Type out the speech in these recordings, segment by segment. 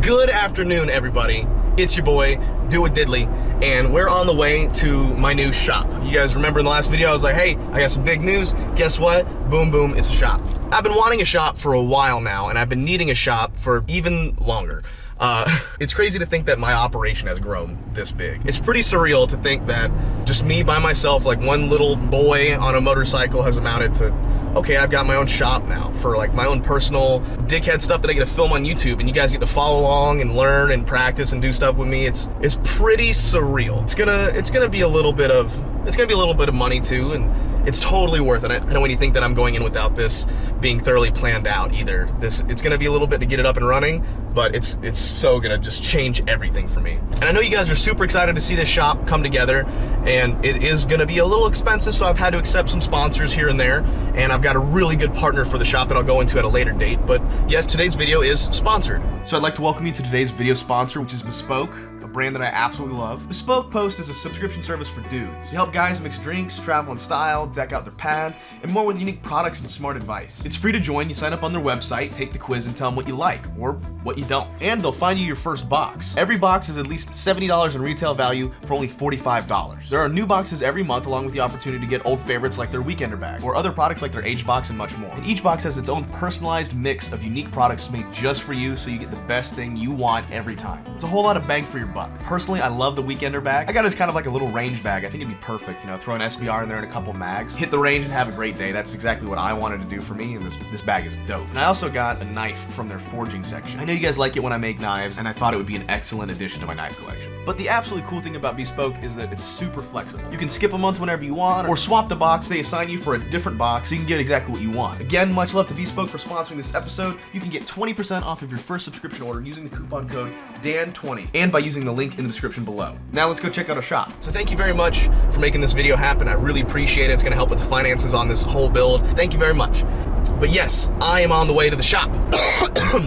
Good afternoon, everybody. It's your boy, DOITWITHDAN, and we're on the way to my new shop. You guys remember in the last video, I was like, hey, I got some big news. Guess what? Boom, boom, it's a shop. I've been wanting a shop for a while now, and I've been needing a shop for even longer. It's crazy to think that my operation has grown this big. It's pretty surreal to think that just me by myself, like one little boy on a motorcycle, has amounted to, okay, I've got my own shop now for like my own personal dickhead stuff that I get to film on YouTube, and you guys get to follow along and learn and practice and do stuff with me. It's pretty surreal. It's gonna be a little bit of money too, and it's totally worth it. I know when you think that I'm going in without this being thoroughly planned out either. It's gonna be a little bit to get it up and running, but it's so gonna just change everything for me. And I know you guys are super excited to see this shop come together, and it is gonna be a little expensive, so I've had to accept some sponsors here and there, and I've got a really good partner for the shop that I'll go into at a later date. But yes, today's video is sponsored. So I'd like to welcome you to today's video sponsor, which is Bespoke, a brand that I absolutely love. Bespoke Post is a subscription service for dudes. You help guys mix drinks, travel in style, deck out their pad, and more with unique products and smart advice. It's free to join. You sign up on their website, take the quiz, and tell them what you like, or what you don't. And they'll find you your first box. Every box is at least $70 in retail value for only $45. There are new boxes every month, along with the opportunity to get old favorites like their Weekender bag, or other products like their Age box and much more. And each box has its own personalized mix of unique products made just for you, so you get the best thing you want every time. It's a whole lot of bang for your buck. Personally, I love the Weekender bag. I got it as kind of like a little range bag. I think it'd be perfect, you know, throw an SBR in there and a couple mags, hit the range and have a great day. That's exactly what I wanted to do for me, and this bag is dope. And I also got a knife from their forging section. I know you guys like it when I make knives, and I thought it would be an excellent addition to my knife collection. But the absolutely cool thing about Bespoke is that it's super flexible. You can skip a month whenever you want, or swap the box. They assign you for a different box, so you can get exactly what you want. Again, much love to Bespoke for sponsoring this episode. You can get 20% off of your first subscription order using the coupon code DAN20, and by using the link in the description below. Now let's go check out our shop. So thank you very much for making this video happen. I really appreciate it. It's gonna help with the finances on this whole build. Thank you very much. But yes, I am on the way to the shop.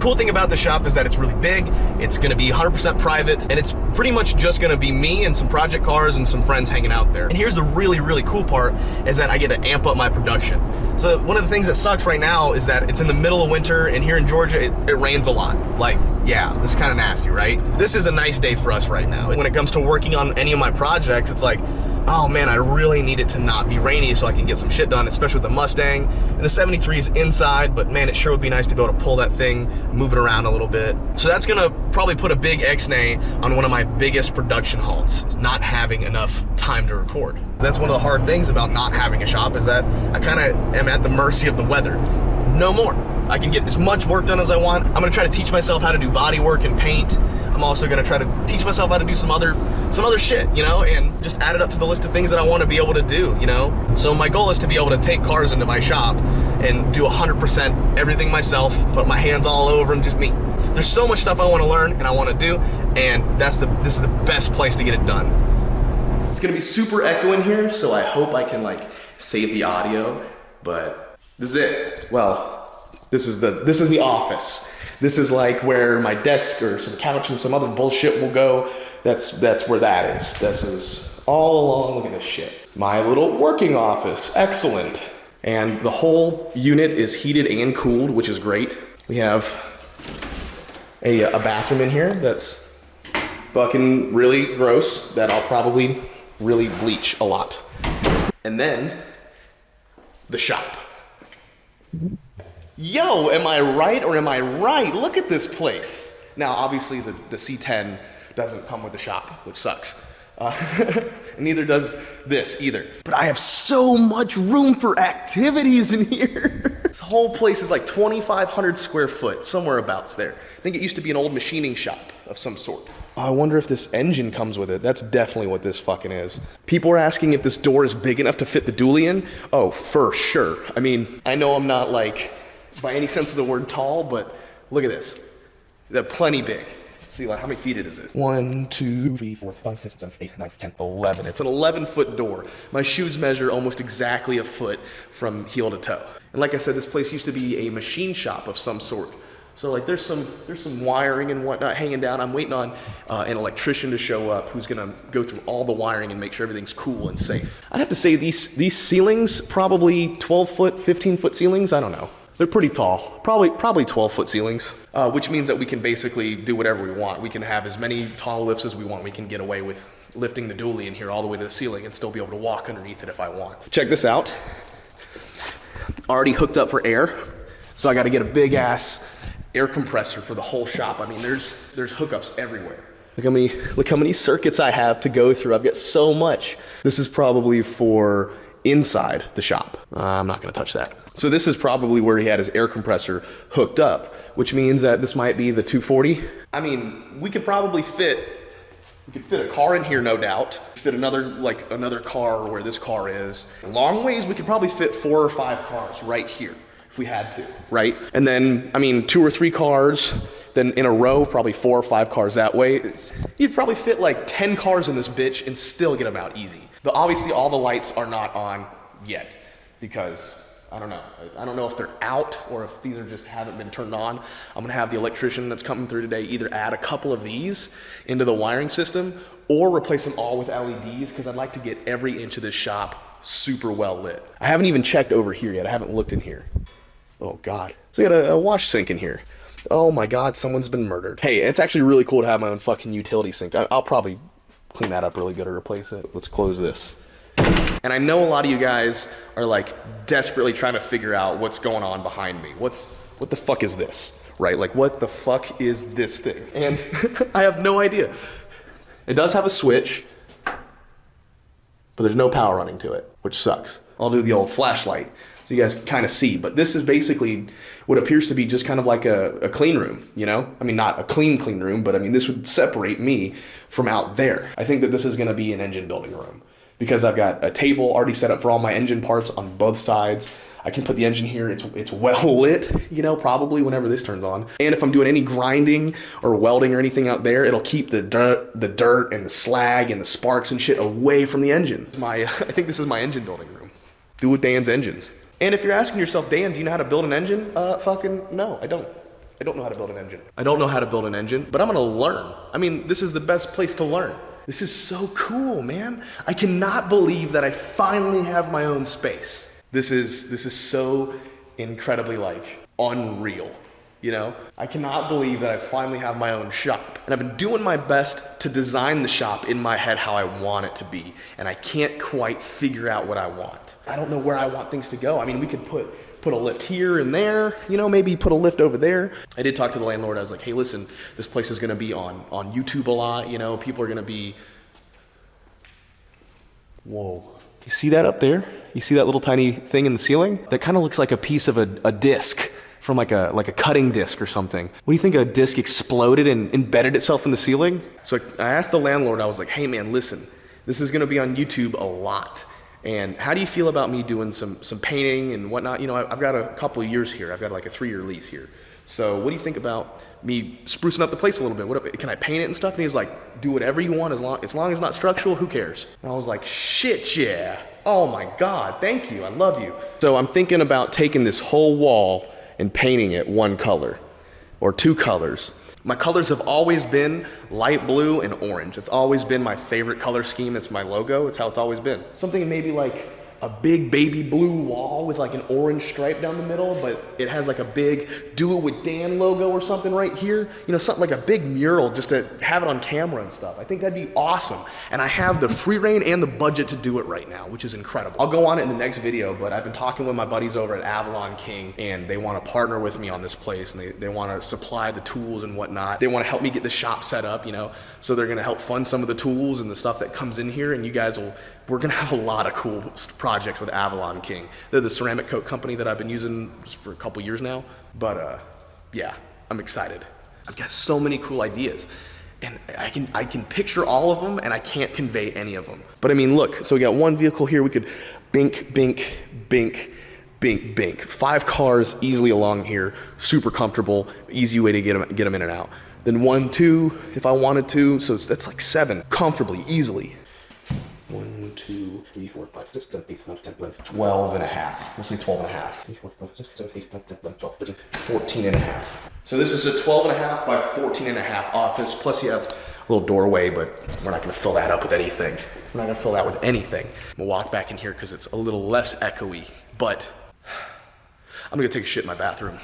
Cool thing about the shop is that it's really big, it's gonna be 100% private, and it's pretty much just gonna be me and some project cars and some friends hanging out there. And here's the really, really cool part, is that I get to amp up my production. So one of the things that sucks right now is that it's in the middle of winter, and here in Georgia, it rains a lot. Like, yeah, this is kind of nasty, right? This is a nice day for us right now. When it comes to working on any of my projects, it's like, oh man, I really need it to not be rainy so I can get some shit done, especially with the Mustang. And the 73 is inside, but man, it sure would be nice to be able to pull that thing, move it around a little bit. So that's gonna probably put a big X-nay on one of my biggest production halts, is not having enough time to record. That's one of the hard things about not having a shop, is that I kind of am at the mercy of the weather. No more. I can get as much work done as I want. I'm gonna try to teach myself how to do body work and paint. I'm also gonna try to teach myself how to do some other shit, you know, and just add it up to the list of things that I want to be able to do, you know? So my goal is to be able to take cars into my shop and do 100% everything myself, put my hands all over them, just me. There's so much stuff I want to learn and I want to do, and this is the best place to get it done. It's gonna be super echo in here, so I hope I can like save the audio, but this is it. Well, this is the office. This is like where my desk or some couch and some other bullshit will go. That's where that is. This is all along, look at this shit. My little working office, excellent. And the whole unit is heated and cooled, which is great. We have a bathroom in here that's fucking really gross, that I'll probably really bleach a lot. And then, the shop. Yo, am I right or am I right? Look at this place. Now, obviously, the C10 doesn't come with the shop, which sucks. Neither does this either. But I have so much room for activities in here. This whole place is like 2,500 square foot, somewhere abouts there. I think it used to be an old machining shop of some sort. I wonder if this engine comes with it. That's definitely what this fucking is. People are asking if this door is big enough to fit the dually in. Oh, for sure. I mean, I know I'm not like, by any sense of the word tall, but look at this. They're plenty big. Let's see, like, how many feet is it? 1, 2, 3, 4, 5, 6, 7, 8, 9, 10, 11. It's an 11-foot door. My shoes measure almost exactly a foot from heel to toe. And like I said, this place used to be a machine shop of some sort. So like there's some wiring and whatnot hanging down. I'm waiting on an electrician to show up who's gonna go through all the wiring and make sure everything's cool and safe. I'd have to say these ceilings, probably 12-foot, 15-foot ceilings, I don't know. They're pretty tall, probably 12-foot ceilings, which means that we can basically do whatever we want. We can have as many tall lifts as we want. We can get away with lifting the dually in here all the way to the ceiling and still be able to walk underneath it if I want. Check this out. Already hooked up for air, so I got to get a big ass air compressor for the whole shop. I mean, there's hookups everywhere. Look how many circuits I have to go through. I've got so much. This is probably for inside the shop. I'm not gonna touch that. So this is probably where he had his air compressor hooked up, which means that this might be the 240. I mean, we could probably fit a car in here, no doubt. Fit another car where this car is. Long ways, we could probably fit 4 or 5 cars right here if we had to, right? And then, I mean, 2 or 3 cars, then in a row, probably 4 or 5 cars that way. You'd probably fit like 10 cars in this bitch and still get them out easy. Obviously, all the lights are not on yet because I don't know. I don't know if they're out or if these are just haven't been turned on. I'm gonna have the electrician that's coming through today either add a couple of these into the wiring system or replace them all with LEDs because I'd like to get every inch of this shop super well lit. I haven't even checked over here yet. I haven't looked in here. Oh God. So we got a wash sink in here. Oh my God, someone's been murdered. Hey, it's actually really cool to have my own fucking utility sink. I'll probably clean that up really good or replace it. Let's close this. And I know a lot of you guys are like desperately trying to figure out what's going on behind me. What the fuck is this, right? Like what the fuck is this thing? And I have no idea. It does have a switch, but there's no power running to it, which sucks. I'll do the old flashlight so you guys can kind of see. But this is basically what appears to be just kind of like a clean room, you know? I mean, not a clean room, but I mean, this would separate me from out there. I think that this is gonna be an engine building room because I've got a table already set up for all my engine parts on both sides. I can put the engine here, it's well lit, you know, probably whenever this turns on. And if I'm doing any grinding or welding or anything out there, it'll keep the dirt and the slag and the sparks and shit away from the engine. I think this is my engine building room. Do with Dan's engines. And if you're asking yourself, Dan, do you know how to build an engine? Fucking no, I don't. I don't know how to build an engine. I don't know how to build an engine, but I'm gonna learn. I mean, this is the best place to learn. This is so cool, man. I cannot believe that I finally have my own space. This is so incredibly like unreal, you know? I cannot believe that I finally have my own shop. And I've been doing my best to design the shop in my head how I want it to be. And I can't quite figure out what I want. I don't know where I want things to go. I mean, we could put a lift here and there, you know, maybe put a lift over there. I did talk to the landlord. I was like, hey, listen, this place is gonna be on YouTube a lot, you know, people are gonna be, whoa. You see that up there? You see that little tiny thing in the ceiling? That kind of looks like a piece of a disc from like a cutting disc or something. What do you think, a disc exploded and embedded itself in the ceiling? So I asked the landlord, I was like, hey man, listen, this is gonna be on YouTube a lot. And how do you feel about me doing some painting and whatnot? You know, I've got a couple of years here. I've got like a 3-year lease here. So what do you think about me sprucing up the place a little bit? Can I paint it and stuff? And he's like, do whatever you want as long as it's not structural, who cares? And I was like, shit, yeah. Oh my God, thank you, I love you. So I'm thinking about taking this whole wall and painting it one color or 2 colors. My colors have always been light blue and orange. It's always been my favorite color scheme. It's my logo. It's how it's always been. Something maybe like a big baby blue wall with like an orange stripe down the middle, but it has like a big Do It With Dan logo or something right here. You know, something like a big mural just to have it on camera and stuff. I think that'd be awesome. And I have the free reign and the budget to do it right now, which is incredible. I'll go on it in the next video, but I've been talking with my buddies over at Avalon King and they want to partner with me on this place and they want to supply the tools and whatnot. They want to help me get the shop set up, you know, so they're going to help fund some of the tools and the stuff that comes in here, and you guys we're gonna have a lot of cool projects with Avalon King. They're the ceramic coat company that I've been using for a couple years now. But yeah, I'm excited. I've got so many cool ideas. And I can picture all of them and I can't convey any of them. But I mean, look, so we got one vehicle here, we could bink, bink, bink, bink, bink. 5 cars easily along here, super comfortable, easy way to get them in and out. Then 1, 2, if I wanted to, so that's like 7, comfortably, easily. 1, 2, 3, 4, 5, 6, 7, 8, 9, 10, 11, 12 and a half. We'll say 12 and a half. 14 and a half. So this is a 12 and a half by 14 and a half office, plus you have a little doorway, but we're not gonna fill that up with anything. We're not gonna fill that with anything. We'll walk back in here because it's a little less echoey, but I'm gonna go take a shit in my bathroom.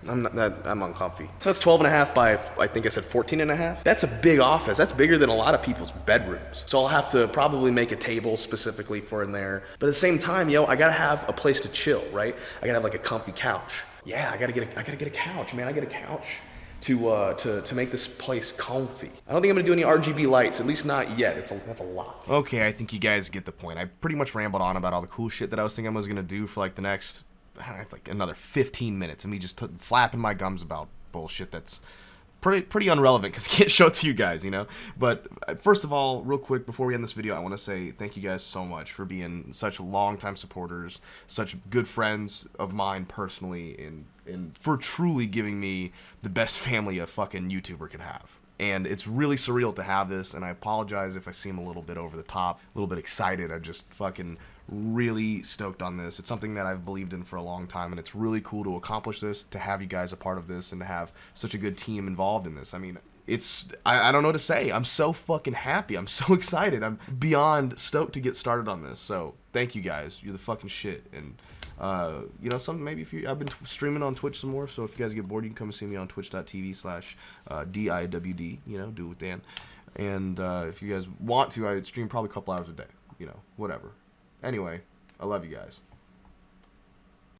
I'm uncomfy. So that's 12.5 by, I think I said 14.5. That's a big office. That's bigger than a lot of people's bedrooms. So I'll have to probably make a table specifically for in there. But at the same time, yo, I gotta have a place to chill, right? I gotta have like a comfy couch. Yeah, I gotta get a couch, man. I get a couch to make this place comfy. I don't think I'm gonna do any RGB lights, at least not yet. That's a lot. Okay, I think you guys get the point. I pretty much rambled on about all the cool shit that I was thinking I was gonna do for like the next, like another 15 minutes, and me just flapping my gums about bullshit that's pretty irrelevant because I can't show it to you guys, you know? But first of all, real quick, before we end this video, I want to say thank you guys so much for being such long-time supporters, such good friends of mine personally, and for truly giving me the best family a fucking YouTuber could have. And it's really surreal to have this, and I apologize if I seem a little bit over the top, a little bit excited. I'm just fucking really stoked on this. It's something that I've believed in for a long time, and it's really cool to accomplish this, to have you guys a part of this, and to have such a good team involved in this. I mean, I don't know what to say. I'm so fucking happy. I'm so excited. I'm beyond stoked to get started on this. So thank you guys. You're the fucking shit. And you know, maybe I've been streaming on Twitch some more, so if you guys get bored, you can come and see me on twitch.tv/DIWD, you know, Do It With Dan. And if you guys want to, I would stream probably a couple hours a day, you know, whatever. Anyway, I love you guys.